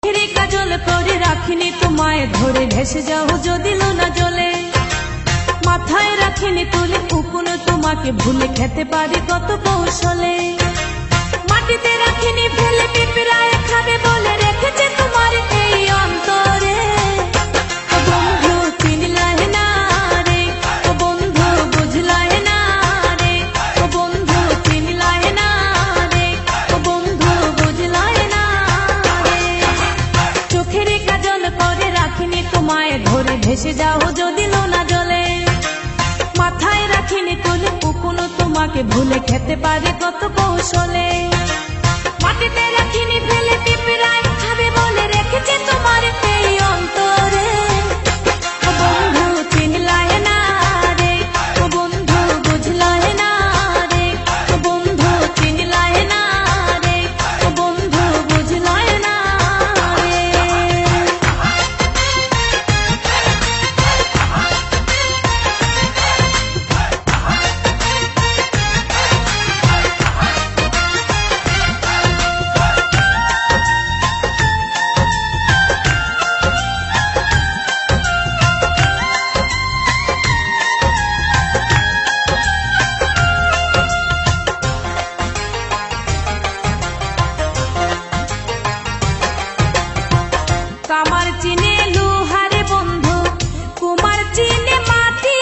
চোখেরই কাজল করে রাখিনি তোমায় ধরে ভেসে যাও যদি লোনা জলে মাথায় রাখিনি তুলে কুকুনো তোমাকে ভুলে খেতে পারি কত কৌশলে মাটিতে রাখিনি ফেলে পিঁপড়ায় খাবে বলে রেখেছে তোমার এই অন্তরে ও বন্ধু চিনলাই না রে ও বন্ধু বুঝলাই না রে ও বন্ধু চিনলাই না রে ও বন্ধু বুঝলাই না রে চোখের কাজল করে রাখিনি তোমায় ধরে ভেসে যাও যদি লোনা জলে মাথায় রাখিনি তুলে কুকুনো তোমাকে ভুলে খেতে পারে কত কৌশলে মাটিতে রাখিনি ফেলে পিঁপড়ায় খাবে বলে রেখেছে তোমার এই অন্তরে ও বন্ধু চিনলাই না রে ও বন্ধু বুঝলাই না রে ও বন্ধু চিনলাই না রে ও বন্ধু বুঝলাই না রে কামার চিনে লোহারে বন্ধু কুমার চিনে মাটি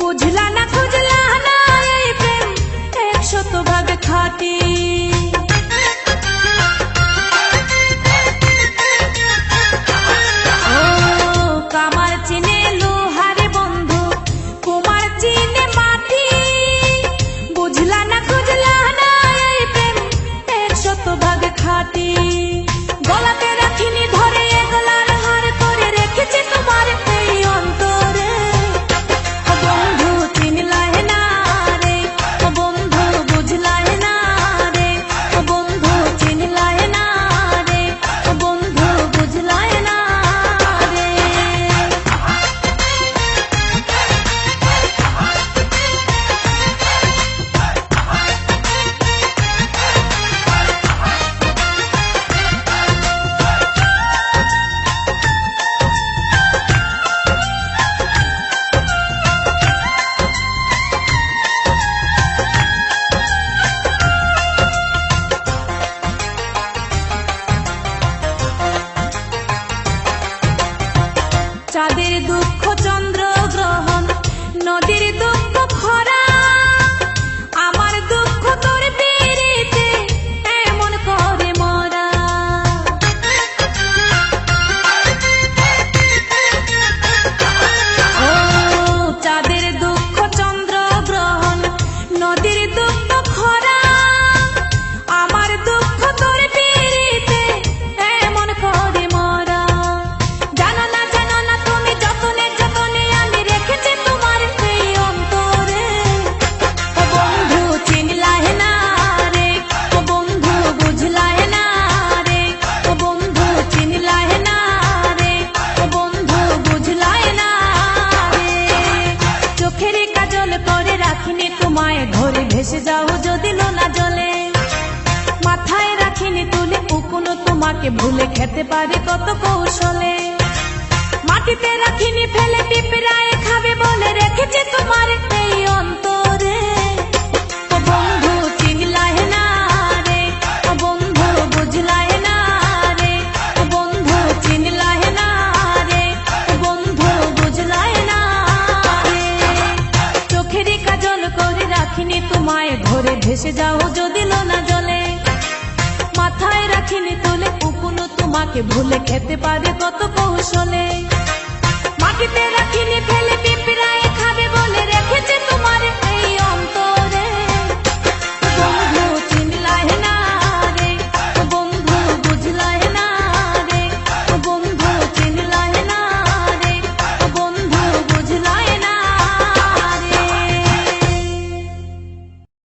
বুঝলা না খুঁজলা না এই প্রেম 100% খাঁটি ও কামার চিনে লোহারে বন্ধু কুমার চিনে মাটি বুঝলা না খুঁজলা না এই প্রেম 100% খাঁটি গলাতে রাখিনি ধরে এগলার হার করে রেখেছে তোমার এই অন্তরে ও বন্ধু চিনলাই না রে ও বন্ধু বুঝলাই না রে ও বন্ধু চিনলাই না রে ও বন্ধু বুঝলাই না রে চাঁদের দুঃখ চন্দ্র গ্রহণ নদীর দুঃখ খরা আমার দুঃখ তোর পিরিতে এমন করে মরা ও চাঁদের দুঃখ চন্দ্র গ্রহণ নদীর দুঃখ খরা আমার দুঃখ তোর পিরিতে এমন করে মরা জানো না তুমি যতনে যতনে আমি রেখেছি তোমার এই অন্তরে ও বন্ধু চিনলাই না রে ও বন্ধু বুঝলাই না রে ও বন্ধু চিনলাই না রে ও বন্ধু বুঝলাই না রে চোখের কাজল করে রাখিনি তোমায় ধরে ভেসে যাও যদি লোনা জলে মাথায় রাখিনি তুলে কুকুনো তোমাকে ভুলে খেতে পারে কত কৌশলে মাটিতে রাখিনি ফেলে পিঁপড়ায় খাবে বলে রেখেছে তোমার এই অন্তরে ও বন্ধু চিনলাই না রে ও বন্ধু বুঝলাই না রে ও বন্ধু চিনলাই না রে ও বন্ধু বুঝলাই না রে চোখেরই কাজল করে রাখিনি তোমায় ধরে ভেসে যাও যদি লোনা জলে মাথায় রাখিনি তুলে কুকুনো তোমাকে ভুলে খেতে পারে কত কৌশলে মাটিতে রাখিনি ফেলে